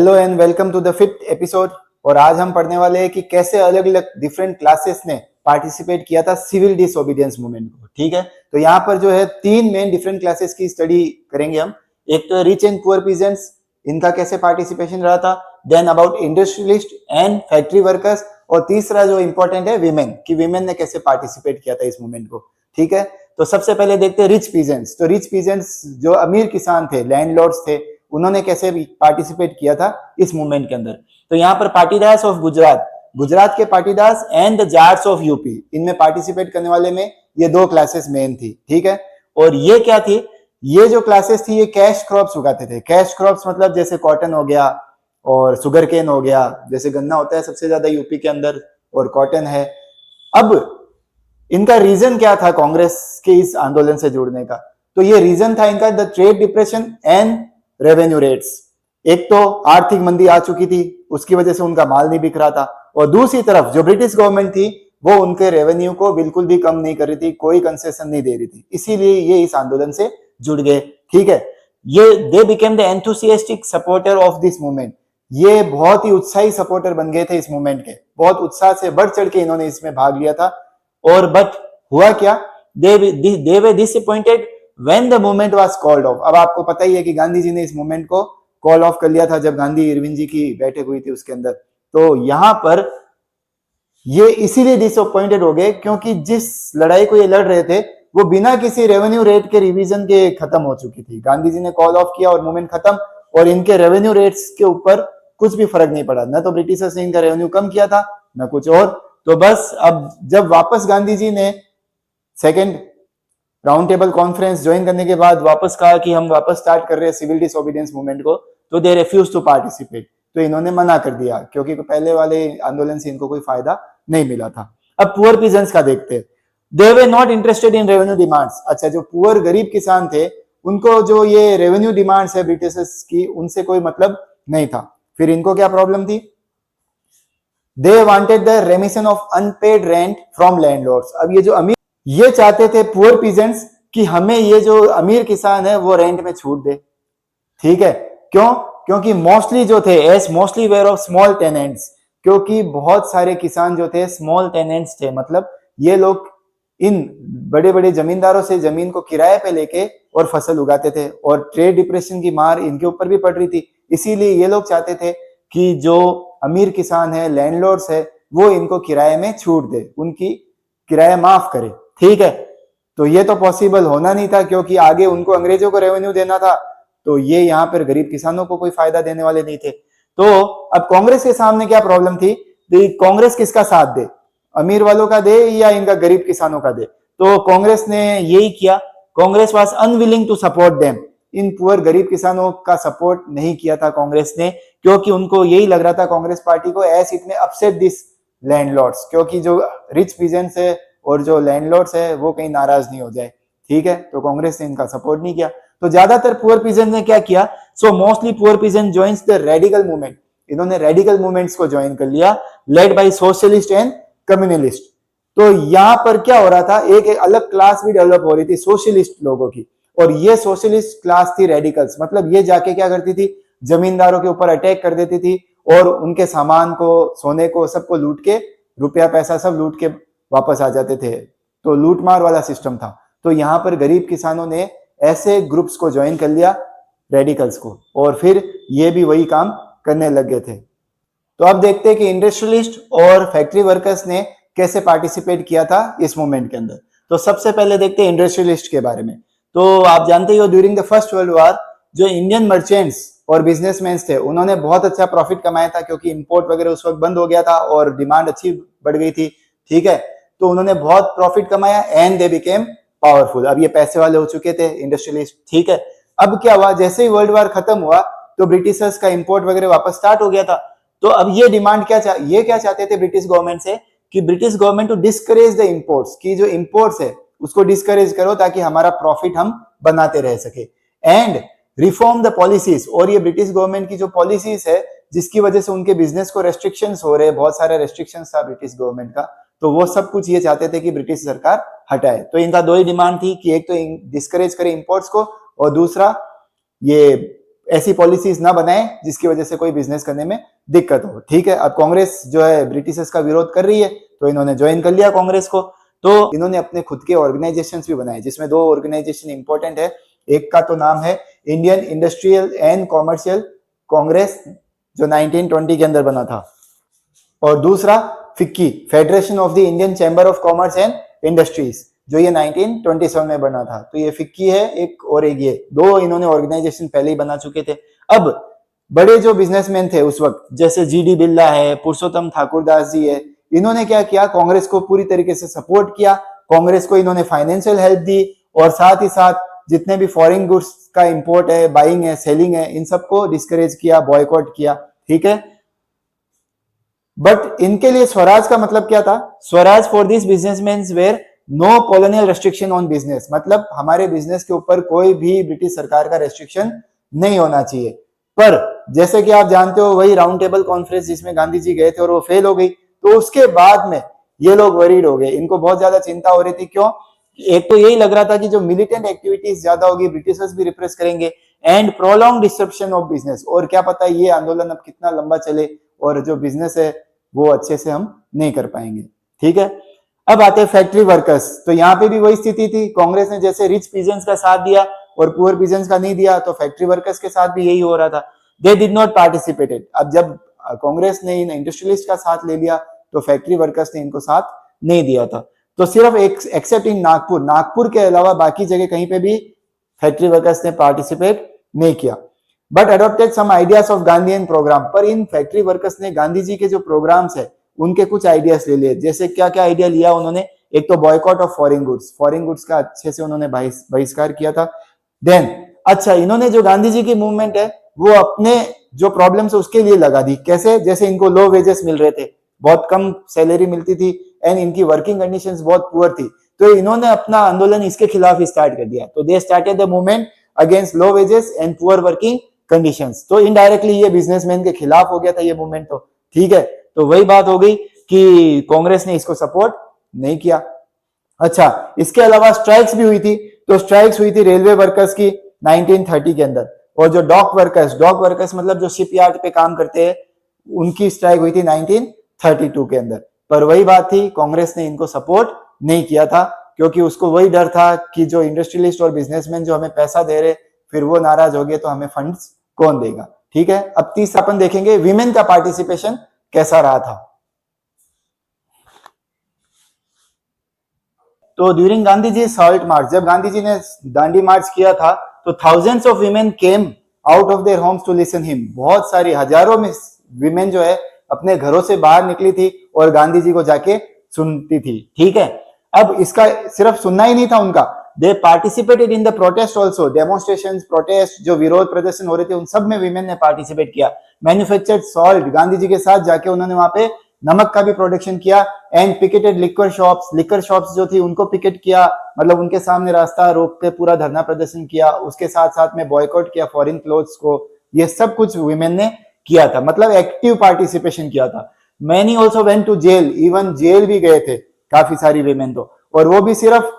Hello and welcome to the 5th episode. और आज हम पढ़ने वाले हैं कि कैसे अलग अलग डिफरेंट क्लासेस ने पार्टिसिपेट किया था सिविल डिसओबीडियंस मूवमेंट को। ठीक है, तो यहाँ पर जो है तीन मेन डिफरेंट क्लासेस की स्टडी करेंगे हम। एक तो रिच एंड पुअर पीजेंट्स, इनका कैसे पार्टिसिपेशन रहा था। Then about industrialist and factory workers, और तीसरा जो इंपॉर्टेंट है विमेन, कि विमेन ने कैसे पार्टिसिपेट किया था इस मूवमेंट को। ठीक है, तो सबसे पहले देखते हैं रिच पीजेंट्स। तो रिच पीजेंट्स जो अमीर किसान थे, लैंडलॉर्ड्स थे, उन्होंने कैसे पार्टिसिपेट किया था इस मूवमेंट के अंदर। तो यहाँ पर पाटीदार्स ऑफ गुजरात, गुजरात के Patidars and the Jats of UP, इनमें पार्टिसिपेट करने वाले में ये दो क्लासेस मेन थी। ठीक है, और ये क्या थी, ये जो क्लासेस थी ये कैश क्रॉप्स उगाते थे। कैश क्रॉप्स मतलब जैसे कॉटन हो गया और सुगर केन हो गया, जैसे गन्ना होता है सबसे ज्यादा यूपी के अंदर, और कॉटन है। अब इनका रीजन क्या था कांग्रेस के इस आंदोलन से जुड़ने का? तो ये रीजन था इनका the trade depression and revenue rates. एक तो आर्थिक मंदी आ चुकी थी, उसकी वजह से उनका माल नहीं बिक रहा था, और दूसरी तरफ जो ब्रिटिश गवर्नमेंट थी वो उनके रेवेन्यू को बिल्कुल भी कम नहीं कर रही थी, कोई कंसेशन नहीं दे रही थी, इसीलिए ये इस आंदोलन से जुड़ गए। ठीक है, ये they became the enthusiastic supporter of this movement. ये बहुत ही उत्साही सपोर्टर बन गए थे इस मूवमेंट के, बहुत उत्साह से बढ़ चढ़ के इन्होंने इसमें भाग लिया था। और बट हुआ क्या, they were disappointed when the movement was called off. अब आपको पता ही है कि गांधी जी ने इस मूवमेंट को कॉल ऑफ कर लिया था जब गांधी इरविन जी की बैठक हुई थी उसके अंदर। तो यहां पर ये इसीलिए डिसअपॉइंटेड हो गए क्योंकि जिस लड़ाई को ये लड़ रहे थे वो बिना किसी रेवेन्यू रेट के रिवीजन के खत्म हो चुकी थी। गांधी जी ने कॉल ऑफ किया और मूवमेंट खत्म, और इनके रेवेन्यू रेट्स के ऊपर कुछ भी फर्क नहीं पड़ा। न तो ब्रिटिशर्स ने इनका रेवेन्यू कम किया था न कुछ और। तो बस अब जब वापस गांधी जी ने second round table conference join करने के बाद वापस कहा कि हम वापस स्टार्ट कर रहे हैं सिविल डिसओबीडियंस मूवमेंट को, तो दे रिफ्यूज टू पार्टिसिपेट। तो इन्होंने मना कर दिया क्योंकि पहले वाले आंदोलन से इनको कोई फायदा नहीं मिला था। अब पुअर पीजेंट्स का देखते हैं। They were not interested in revenue demands. अच्छा, जो पुअर गरीब किसान थे उनको जो ये रेवेन्यू डिमांड्स है ब्रिटिशर्स की, उनसे कोई मतलब नहीं था। फिर इनको क्या प्रॉब्लम थी, they wanted the रेमिशन of unpaired rent from landlords. अब ये जो अमीर, ये चाहते थे पुअर पीजेंट्स कि हमें ये जो अमीर किसान है वो रेंट में छूट दे। ठीक है, क्यों? क्योंकि मोस्टली जो थे as mostly were of small tenants, क्योंकि बहुत सारे किसान जो थे स्मॉल टेनेंट्स थे, मतलब ये लोग इन बड़े बड़े जमींदारों से जमीन को किराए पे लेके और फसल उगाते थे, और ट्रेड डिप्रेशन की मार इनके ऊपर भी पड़ रही थी। इसीलिए ये लोग चाहते थे कि जो अमीर किसान है, लैंडलॉर्ड्स है, वो इनको किराए में छूट दे, उनकी किराया माफ करे। ठीक है, तो ये तो पॉसिबल होना नहीं था क्योंकि आगे उनको अंग्रेजों को रेवेन्यू देना था, तो ये यहाँ पर गरीब किसानों को कोई फायदा देने वाले नहीं थे। तो अब कांग्रेस के सामने क्या प्रॉब्लम थी, कांग्रेस किसका साथ दे, अमीर वालों का दे या इनका गरीब किसानों का दे? तो कांग्रेस ने यही किया, Congress was unwilling to support them. इन पुअर गरीब किसानों का सपोर्ट नहीं किया था कांग्रेस ने, क्योंकि उनको यही लग रहा था कांग्रेस पार्टी को, एस इट में अपसेट दिस लैंडलॉर्ड्स, क्योंकि जो रिच पीजेंट्स है और जो लैंडलॉर्ड्स है वो कहीं नाराज नहीं हो जाए। ठीक है, तो कांग्रेस ने इनका सपोर्ट नहीं किया। तो ज्यादातर पुअर पीजेंट ने क्या किया, so mostly poor peasant joins the radical movement. इन्होंने रेडिकल मूवमेंट्स को ज्वाइन कर लिया, led by socialist and communalist. तो यहां पर क्या हो रहा था, एक अलग क्लास भी डेवलप हो रही थी सोशलिस्ट लोगों की, और ये सोशलिस्ट क्लास थी रेडिकल्स। मतलब ये जाके क्या करती थी, जमींदारों के ऊपर अटैक कर देती थी और उनके सामान को, सोने को, सबको लूट के, रुपया पैसा सब लूट के वापस आ जाते थे। तो लूटमार वाला सिस्टम था। तो यहाँ पर गरीब किसानों ने ऐसे ग्रुप्स को ज्वाइन कर लिया, रेडिकल्स को, और फिर ये भी वही काम करने लग गए थे। तो अब देखते हैं कि इंडस्ट्रियलिस्ट और फैक्ट्री वर्कर्स ने कैसे पार्टिसिपेट किया था इस मूवमेंट के अंदर। तो सबसे पहले देखते हैं इंडस्ट्रियलिस्ट के बारे में। तो आप जानते ही हो, during the first world war जो इंडियन मर्चेंट्स और बिजनेसमैन थे उन्होंने बहुत अच्छा प्रॉफिट कमाया था, क्योंकि इंपोर्ट वगैरह उस वक्त बंद हो गया था और डिमांड अच्छी बढ़ गई थी। ठीक है, तो उन्होंने बहुत प्रॉफिट कमाया एंड दे बिकेम पावरफुल। अब ये पैसे वाले हो चुके थे इंडस्ट्रियलिस्ट। ठीक है, अब क्या हुआ, जैसे ही वर्ल्ड वॉर खत्म हुआ तो ब्रिटिशर्स का इंपोर्ट वगैरह वापस स्टार्ट हो गया था। तो अब ये डिमांड ये क्या चाहते थे ब्रिटिश गवर्नमेंट से, कि British government to discourage the imports, की जो इंपोर्ट्स है उसको डिस्करेज करो ताकि हमारा प्रॉफिट हम बनाते रह सके, एंड रिफॉर्म द पॉलिसीज। और ये ब्रिटिश गवर्नमेंट की जो पॉलिसीज है जिसकी वजह से उनके बिजनेस को रेस्ट्रिक्शंस हो रहे, बहुत सारे रेस्ट्रिक्शंस था ब्रिटिश गवर्नमेंट का, तो वो सब कुछ ये चाहते थे कि ब्रिटिश सरकार हटाए। तो इनका दो ही डिमांड थी कि एक तो डिस्करेज करे इंपोर्ट्स को, और दूसरा ये ऐसी पॉलिसीज ना बनाए जिसकी वजह से कोई बिजनेस करने में दिक्कत हो। ठीक है, अब कांग्रेस जो है ब्रिटिशर्स का विरोध कर रही है, तो इन्होंने ज्वाइन कर लिया कांग्रेस को। तो इन्होंने अपने खुद के ऑर्गेनाइजेशंस भी बनाए, जिसमें 2 ऑर्गेनाइजेशन इंपॉर्टेंट है। एक का तो नाम है Indian industrial and commercial Congress, जो 1920 के अंदर बना था, और दूसरा FICCI, federation of the Indian chamber of commerce and industries, जो ये 1927 में बना था। तो ये फिक्की है एक, और एक ये 2 इन्होंने ऑर्गेनाइजेशन पहले ही बना चुके थे। अब बड़े जो बिजनेसमैन थे उस वक्त, जैसे जीडी बिरला है, पुरुषोत्तम ठाकुरदास जी है, इन्होंने क्या किया, कांग्रेस को पूरी तरीके से सपोर्ट किया। कांग्रेस को इन्होंने फाइनेंशियल हेल्प दी, और साथ ही साथ जितने भी फॉरेन गुड्स का इंपोर्ट है, बाइंग है, सेलिंग है, इन सबको डिस्करेज किया, बॉयकॉट किया। ठीक है, बट इनके लिए स्वराज का मतलब क्या था? Swaraj for this businessman were no colonial restriction on business, मतलब हमारे बिजनेस के ऊपर कोई भी ब्रिटिश सरकार का रेस्ट्रिक्शन नहीं होना चाहिए। पर जैसे कि आप जानते हो, वही राउंड टेबल कॉन्फ्रेंस जिसमें गांधी जी गए थे और वो फेल हो गई, तो उसके बाद में ये लोग वरीड हो गए, इनको बहुत ज्यादा चिंता हो रही थी। क्यों? एक तो यही लग रहा था कि जो मिलिटेंट एक्टिविटीज ज्यादा होगी, ब्रिटिशर्स भी रिप्रेस करेंगे, and prolong disruption of business, और क्या पता ये आंदोलन अब कितना लंबा चले और जो बिजनेस है वो अच्छे से हम नहीं कर पाएंगे। ठीक है, अब आते हैं फैक्ट्री वर्कर्स। तो यहाँ पे भी वही स्थिति थी, कांग्रेस ने जैसे रिच पीजेंट्स का साथ दिया और पुअर पीजेंट्स का नहीं दिया, तो फैक्ट्री वर्कर्स के साथ भी यही हो रहा था। They did not participated. अब जब कांग्रेस ने इन इंडस्ट्रियलिस्ट का साथ ले लिया, तो फैक्ट्री वर्कर्स ने इनको साथ नहीं दिया था। तो सिर्फ एक्सेप्ट इन नागपुर, नागपुर के अलावा बाकी जगह कहीं पे भी फैक्ट्री वर्कर्स ने पार्टिसिपेट नहीं किया। But adopted some ideas of Gandhi and programme, पर इन फैक्ट्री वर्कर्स ने गांधी जी के जो प्रोग्राम्स है उनके कुछ आइडियाज ले लिए। जैसे क्या क्या आइडिया लिया उन्होंने? एक तो boycott of foreign goods, foreign goods का अच्छे से उन्होंने बहिष्कार किया था। देन अच्छा, इन्होंने जो गांधी जी की मूवमेंट है वो अपने जो प्रॉब्लम्स है उसके लिए लगा दी। कैसे? जैसे इनको लो वेजेस मिल रहे थे, बहुत कम सैलरी मिलती थी, एंड इनकी वर्किंग कंडीशंस बहुत पुअर थी, तो इन्होंने अपना आंदोलन इसके खिलाफ ही स्टार्ट कर दिया। तो they started the movement against low wages and poor working conditions. तो इनडायरेक्टली ये बिजनेसमैन के खिलाफ हो गया था ये मूवमेंट। तो ठीक है, तो वही बात हो गई कि कांग्रेस ने इसको सपोर्ट नहीं किया। अच्छा, इसके अलावा स्ट्राइक्स भी हुई थी। तो स्ट्राइक्स हुई थी रेलवे वर्कर्स की 1930 के अंदर, और जो डॉक वर्कर्स मतलब जो शिपयार्ड पे काम करते हैं, उनकी स्ट्राइक हुई थी 1932 के अंदर। पर वही बात थी, कांग्रेस ने इनको सपोर्ट नहीं किया था, क्योंकि उसको वही डर था कि जो इंडस्ट्रियलिस्ट और बिजनेसमैन जो हमें पैसा दे रहे, फिर वो नाराज हो गए तो हमें फंड्स कौन देगा। ठीक है, अब तीसरा अपन देखेंगे विमेन का पार्टिसिपेशन कैसा रहा था। तो during Gandhi ji salt march, जब गांधी जी ने दांडी मार्च किया था, तो thousands of women came out of their homes to listen him. बहुत सारी, हजारों में वीमेन जो है अपने घरों से बाहर निकली थी और गांधी जी को जाके सुनती थी। ठीक है, अब इसका सिर्फ सुनना ही नहीं था उनका, they participated in the protest also, demonstration, protest, जो विरोध प्रदर्शन हो रहे थे उन सब में वीमेन ने पार्टिसिपेट किया। मैन्युफैक्चर्ड सॉल्ट, गांधी जी के साथ जाके उन्होंने वहां पे नमक का भी प्रोडक्शन किया, एंड पिकेटेड लिक्वर शॉप्स जो थी उनको पिकेट किया, मतलब उनके सामने रास्ता रोक के पूरा धरना प्रदर्शन किया। उसके साथ साथ में बॉयकॉट किया फॉरेन क्लोथ्स को। ये सब कुछ वीमेन ने किया था, मतलब एक्टिव पार्टिसिपेशन किया था। Many also went to jail, even jail भी गए थे काफी सारी वीमेन तो, और वो भी सिर्फ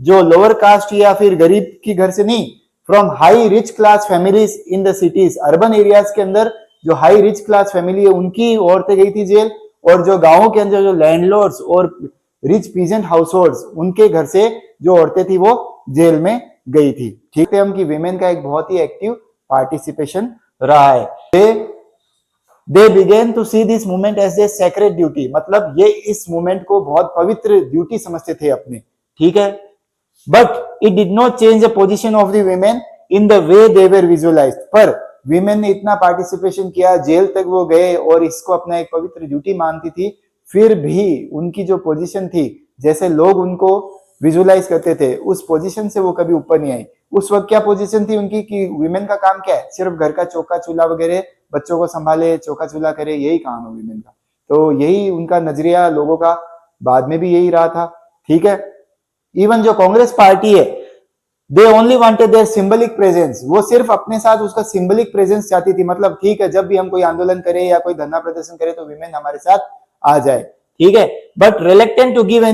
जो लोअर कास्ट या फिर गरीब की घर से नहीं, from high rich class families in the cities, urban areas के अंदर जो हाई रिच क्लास फैमिली है उनकी औरतें गई थी जेल, और जो गांवों के अंदर जो लैंडलॉर्ड्स और रिच पीजेंट हाउसहोल्ड्स उनके घर से जो औरतें थी वो जेल में गई थी। ठीक है, हम कि विमेन का एक बहुत ही एक्टिव पार्टिसिपेशन रहा है। They began to see this movement as a sacred duty, मतलब ये इस मूवमेंट को बहुत पवित्र ड्यूटी समझते थे अपने। ठीक है, but it did not change the position of the women in the way they were visualised. पर वीमेन ने इतना पार्टिसिपेशन किया, जेल तक वो गए और इसको अपना एक पवित्र ड्यूटी मानती थी, फिर भी उनकी जो पोजीशन थी, जैसे लोग उनको विजुअलाइज करते थे, उस पोजीशन से वो कभी ऊपर नहीं आई। उस वक्त क्या पोजीशन थी उनकी कि वीमेन का काम क्या है? सिर्फ घर का चौका चूल्हा वगैरह, बच्चों को संभाले, चौका चूल्हा करे, यही काम है वीमेन का। तो यही उनका नजरिया लोगों का बाद में भी यही रहा था। ठीक है, इवन जो कांग्रेस पार्टी है, they only wanted their symbolic presence, वो सिर्फ अपने साथ उसका सिंबलिक प्रेजेंस चाहती थी। मतलब ठीक है, जब भी हम कोई आंदोलन करें या कोई धरना प्रदर्शन करें तो विमेन हमारे साथ आ जाए। ठीक है, but reluctant to give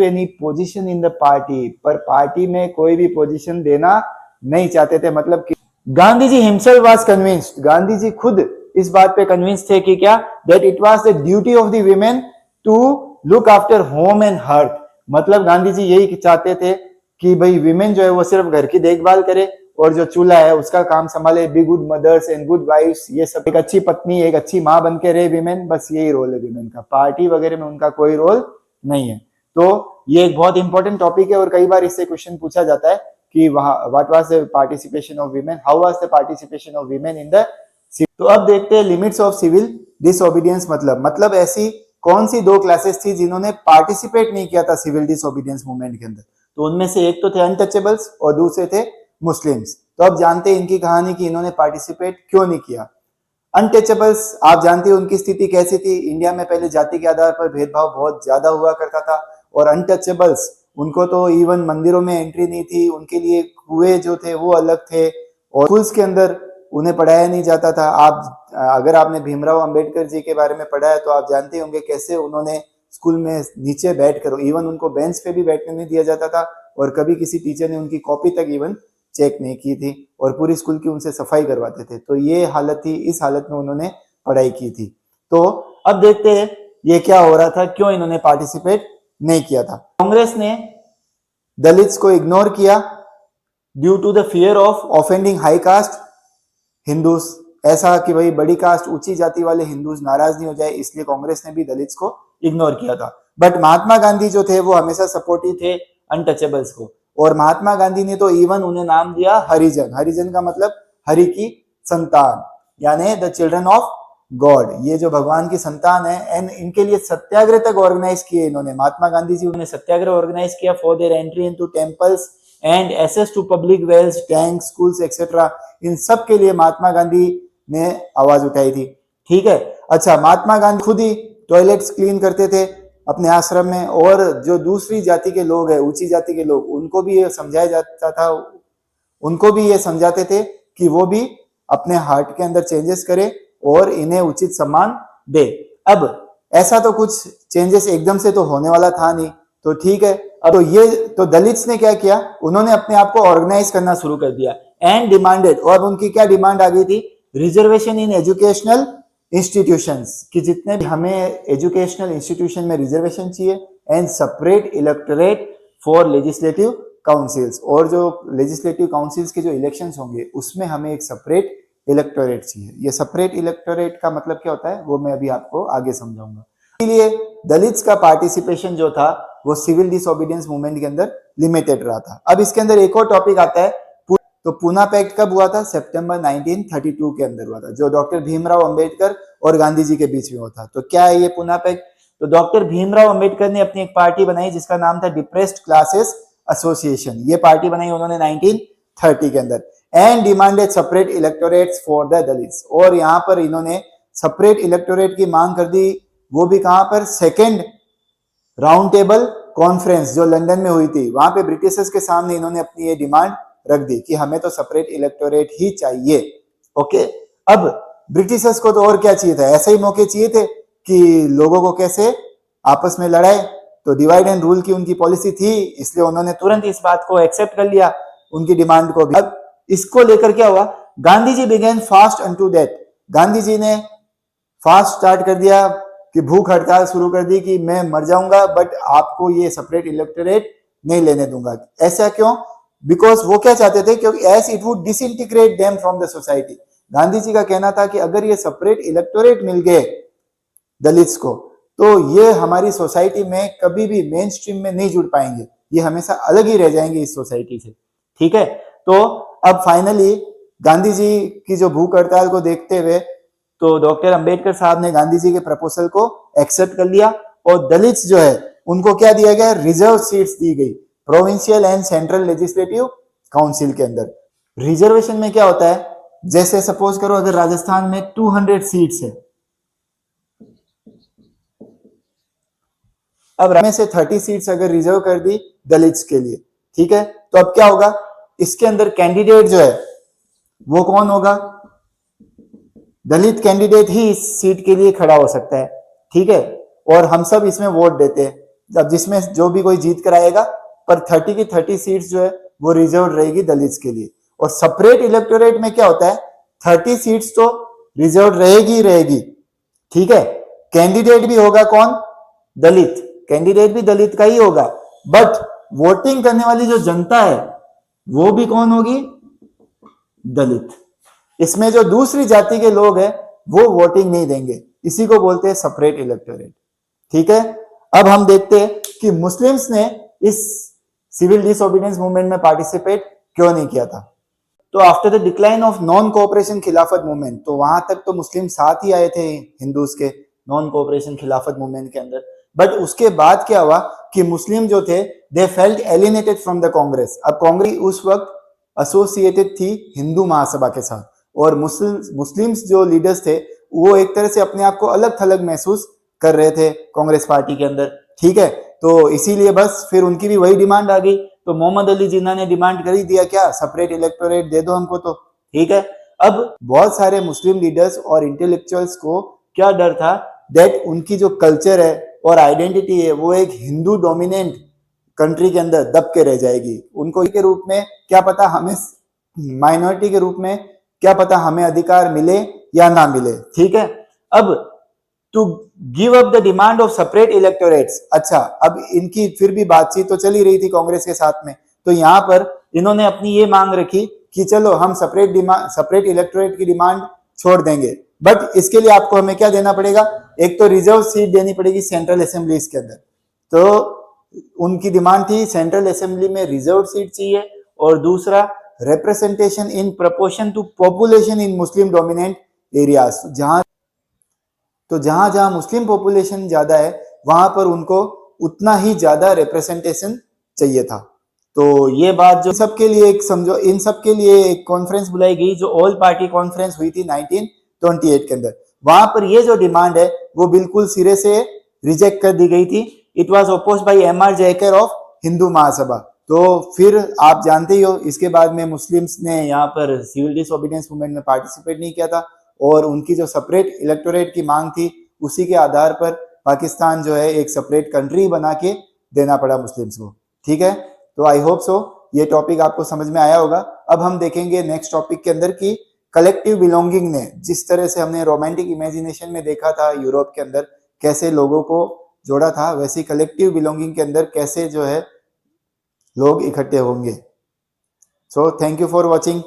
any position in the party, पर पार्टी में कोई भी पोजीशन देना नहीं चाहते थे। मतलब कि Gandhi ji himself was convinced, Gandhi ji खुद इस बात पे कन्विंस थे कि क्या, that it was the duty of the women to look after home and hearth. मतलब गांधी जी यही चाहते थे कि भाई विमेन जो है वो सिर्फ घर की देखभाल करे और जो चूल्हा है उसका काम संभाले, be good mothers and good wifes, ये सब, एक अच्छी पत्नी एक अच्छी माँ बन के रहे विमेन, बस यही रोल है विमेन का। पार्टी वगैरह में उनका कोई रोल नहीं है। तो ये एक बहुत इंपॉर्टेंट टॉपिक है और कई बार इससे क्वेश्चन पूछा जाता है कि what was the participation of women, how was the participation of women in the. तो अब देखते हैं लिमिट्स ऑफ सिविल डिसओबीडियंस। मतलब ऐसी कौन सी दो क्लासेस थी जिन्होंने पार्टिसिपेट नहीं किया था सिविल डिसओबीडियंस मूवमेंट के अंदर। तो उनमें से एक तो थे अनटचेबल्स और दूसरे थे मुस्लिम्स। तो अब जानते हैं इनकी कहानी कि इन्होंने पार्टिसिपेट क्यों नहीं किया। अनटचेबल्स आप जानते हैं उनकी स्थिति कैसी थी। इंडिया में पहले जाति के आधार पर भेदभाव बहुत ज्यादा हुआ करता था और अनटचेबल्स उनको तो इवन मंदिरों में एंट्री नहीं थी, उनके लिए कुएं जो थे वो अलग थे और स्कूल्स के अंदर उन्हें पढ़ाया नहीं जाता था। आप अगर आपने भीमराव अंबेडकर जी के बारे में पढ़ा है तो आप जानते होंगे कैसे उन्होंने स्कूल में नीचे बैठकर, इवन उनको बेंच पे भी बैठने नहीं दिया जाता था और कभी किसी टीचर ने उनकी कॉपी तक इवन चेक नहीं की थी और पूरी स्कूल की उनसे सफाई करवाते थे। तो ये हालत थी, इस हालत में उन्होंने पढ़ाई की थी। तो अब देखते हैं ये क्या हो रहा था, क्यों इन्होंने पार्टिसिपेट नहीं किया था। कांग्रेस ने दलित्स को इग्नोर किया due to the fear of offending high caste Hindus. ऐसा कि भाई बड़ी कास्ट ऊंची जाति वाले हिंदूज नाराज नहीं हो जाए, इसलिए कांग्रेस ने भी दलित्स को इग्नोर किया था। बट महात्मा गांधी जो थे वो हमेशा सपोर्टिव थे अनटचेबल्स को और महात्मा गांधी ने तो इवन उन्हें नाम दिया हरिजन। हरिजन का मतलब हरि की संतान, यानी द चिल्ड्रन ऑफ गॉड, ये जो भगवान की संतान है। एंड इनके लिए सत्याग्रह तक ऑर्गेनाइज किए इन्होंने, महात्मा गांधी जी उन्होंने सत्याग्रह ऑर्गेनाइज किया for their entry into temples and access to public wells, tank, schools etcetera. इन सब के लिए महात्मा गांधी ने आवाज उठाई थी। ठीक है, अच्छा, महात्मा गांधी खुद ही टॉयलेट्स क्लीन करते थे अपने आश्रम में और जो दूसरी जाति के लोग हैं, ऊंची जाति के लोग, उनको भी ये समझाया जाता था, उनको भी ये समझाते थे कि वो भी अपने हार्ट के अंदर चेंजेस करे और इन्हें उचित सम्मान दे। अब ऐसा तो कुछ चेंजेस एकदम से तो होने वाला था नहीं, तो ठीक है। अब तो दलित्स ने क्या किया, उन्होंने अपने आप को ऑर्गेनाइज करना शुरू कर दिया एंड डिमांडेड, और उनकी क्या डिमांड आ गई थी, रिजर्वेशन इन एजुकेशनल इंस्टीट्यूशंस, कि जितने भी हमें एजुकेशनल इंस्टीट्यूशन में रिजर्वेशन चाहिए and separate electorate for legislative councils, और जो लेजिस्लेटिव काउंसिल्स के जो इलेक्शंस होंगे उसमें हमें एक सेपरेट इलेक्टोरेट चाहिए। ये सेपरेट इलेक्टोरेट का मतलब क्या होता है वो मैं अभी आपको आगे समझाऊंगा। इसलिए दलित्स का पार्टिसिपेशन जो था वो सिविल डिसओबीडियंस मूवमेंट के अंदर लिमिटेड रहा था। अब इसके अंदर एक और टॉपिक आता है, तो पूना पैक्ट कब हुआ था, सितंबर 1932 के अंदर हुआ था, जो डॉक्टर भीमराव अंबेडकर और गांधी जी के बीच में हुआ था। तो क्या है ये पूना पैक्ट, तो डॉक्टर भीमराव अंबेडकर ने अपनी एक पार्टी बनाई जिसका नाम था डिप्रेस्ड क्लासेस एसोसिएशन। ये पार्टी बनाई उन्होंने 1930 के अंदर and demanded separate electorates for the Dalits, और यहाँ पर इन्होंने सेपरेट इलेक्टोरेट की मांग कर दी, वो भी कहां पर, सेकेंड राउंड टेबल कॉन्फ्रेंस जो लंदन में हुई थी, वहां पे ब्रिटिशर्स के सामने इन्होंने अपनी ये डिमांड रख दी कि हमें तो सेपरेट इलेक्टोरेट ही चाहिए। ओके, अब ब्रिटिशर्स को तो और क्या चाहिए था, ऐसे ही मौके चाहिए थे कि लोगों को कैसे आपस में लड़ाए, तो डिवाइड एंड रूल की उनकी पॉलिसी थी, इसलिए उन्होंने तुरंत इस बात को एक्सेप्ट कर लिया, उनकी डिमांड को भी। अब इसको लेकर क्या हुआ, Gandhi ji began fast until that, Gandhi ji ने फास्ट स्टार्ट कर दिया कि भूख हड़ताल शुरू कर दी कि मैं मर जाऊंगा बट आपको ये सेपरेट इलेक्टोरेट नहीं लेने दूंगा। ऐसा क्यों, बिकॉज वो क्या चाहते थे, क्योंकि as it would disintegrate them from the society. Gandhi ji का कहना था कि अगर ये सेपरेट इलेक्टोरेट मिल गए दलित्स को तो ये हमारी सोसाइटी में कभी भी मेन स्ट्रीम में नहीं जुड़ पाएंगे, ये हमेशा अलग ही रह जाएंगे इस सोसाइटी से। ठीक है, तो अब फाइनली गांधी जी की जो भूख हड़ताल को देखते हुए तो डॉक्टर अंबेडकर साहब ने गांधी जी के प्रपोजल को एक्सेप्ट कर लिया और दलित्स जो है उनको क्या दिया गया, रिजर्व सीट्स दी गई provincial and central legislative council के अंदर। रिजर्वेशन में क्या होता है, जैसे सपोज करो अगर राजस्थान में 200 सीट्स है, अब में से 30 सीट्स अगर रिजर्व कर दी दलित्स के लिए, ठीक है, तो अब क्या होगा, इसके अंदर कैंडिडेट जो है वो कौन होगा, दलित कैंडिडेट ही इस सीट के लिए खड़ा हो सकता है। ठीक है, और हम सब इसमें वोट देते हैं, अब जिसमें जो भी कोई जीत कर आएगा, पर 30 की 30 सीट्स जो है वो रिजर्व रहेगी दलित्स के लिए। और सेपरेट इलेक्टोरेट में क्या होता है, 30 सीट्स तो रिजर्व रहेगी रहेगी, ठीक है। कैंडिडेट भी होगा कौन, दलित, कैंडिडेट भी दलित का ही होगा, बट वोटिंग करने वाली जो जनता है वो भी कौन होगी, दलित। इसमें जो दूसरी जाति के लोग हैं वो वोटिंग नहीं देंगे, इसी को बोलते हैं सेपरेट इलेक्टोरेट, ठीक है। अब हम देखते हैं कि मुस्लिम्स ने इस सिविल डिसोबीडियंस मूवमेंट में पार्टिसिपेट क्यों नहीं किया था। तो after the decline of non cooperation खिलाफत मूवमेंट, तो वहां तक तो मुस्लिम साथ ही आए थे हिंदूज के नॉन कोऑपरेशन खिलाफत मूवमेंट के अंदर, बट उसके बाद क्या हुआ कि मुस्लिम जो थे they felt alienated from the Congress. अब कांग्रेस उस वक्त एसोसिएटेड थी हिंदू महासभा के साथ, और मुस्लिम्स जो लीडर्स थे वो एक तरह से अपने आप को अलग थलग महसूस कर रहे थे कांग्रेस पार्टी के अंदर, ठीक है। तो इसीलिए बस फिर उनकी भी वही डिमांड आ गई, तो मोहम्मद अली जिन्ना ने डिमांड कर ही दिया, क्या सेपरेट इलेक्टोरेट दे दो हमको, तो ठीक है। अब बहुत सारे मुस्लिम लीडर्स और इंटेलेक्चुअल्स को क्या डर था, दैट उनकी जो कल्चर है और आइडेंटिटी है वो एक हिंदू डोमिनेंट कंट्री के अंदर दब के रह जाएगी। उनको के रूप में क्या पता हमें, माइनॉरिटी के रूप में क्या पता हमें अधिकार मिले या ना मिले, ठीक है। अब to give up the demand of separate electorates, अच्छा अब इनकी फिर भी बातचीत तो चली रही थी कांग्रेस के साथ में, तो यहाँ पर इन्होंने अपनी ये मांग रखी कि चलो हम सेपरेट इलेक्टोरेट की डिमांड छोड़ देंगे, बट इसके लिए आपको हमें क्या देना पड़ेगा, एक तो रिजर्व सीट देनी पड़ेगी सेंट्रल असेंबलीज के अंदर। तो उनकी डिमांड थी सेंट्रल असेंबली में रिजर्व सीट चाहिए, और दूसरा representation in proportion to population in Muslim dominant areas, जहां जहां मुस्लिम पॉपुलेशन ज्यादा है वहां पर उनको उतना ही ज्यादा रिप्रेजेंटेशन चाहिए था। तो ये बात जो सबके लिए एक समझो, इन सब के लिए एक कॉन्फ्रेंस बुलाई गई जो ऑल पार्टी कॉन्फ्रेंस हुई थी 1928 के अंदर। वहां पर ये जो डिमांड है वो बिल्कुल सिरे से रिजेक्ट कर दी गई थी। It was opposed by Mr Jayakar of Hindu Mahasabha. तो फिर आप जानते ही हो इसके बाद में मुस्लिम्स ने यहाँ पर सिविल डिसोबीडियंस मूवमेंट में पार्टिसिपेट नहीं किया था, और उनकी जो सेपरेट इलेक्टोरेट की मांग थी उसी के आधार पर पाकिस्तान जो है एक सेपरेट कंट्री बना के देना पड़ा मुस्लिम्स को, ठीक है। तो आई होप सो ये टॉपिक आपको समझ में आया होगा। अब हम देखेंगे नेक्स्ट टॉपिक के अंदर कि कलेक्टिव बिलोंगिंग ने, जिस तरह से हमने रोमांटिक इमेजिनेशन में देखा था यूरोप के अंदर कैसे लोगों को जोड़ा था, वैसे कलेक्टिव बिलोंगिंग के अंदर कैसे जो है लोग इकट्ठे होंगे। So thank you for watching.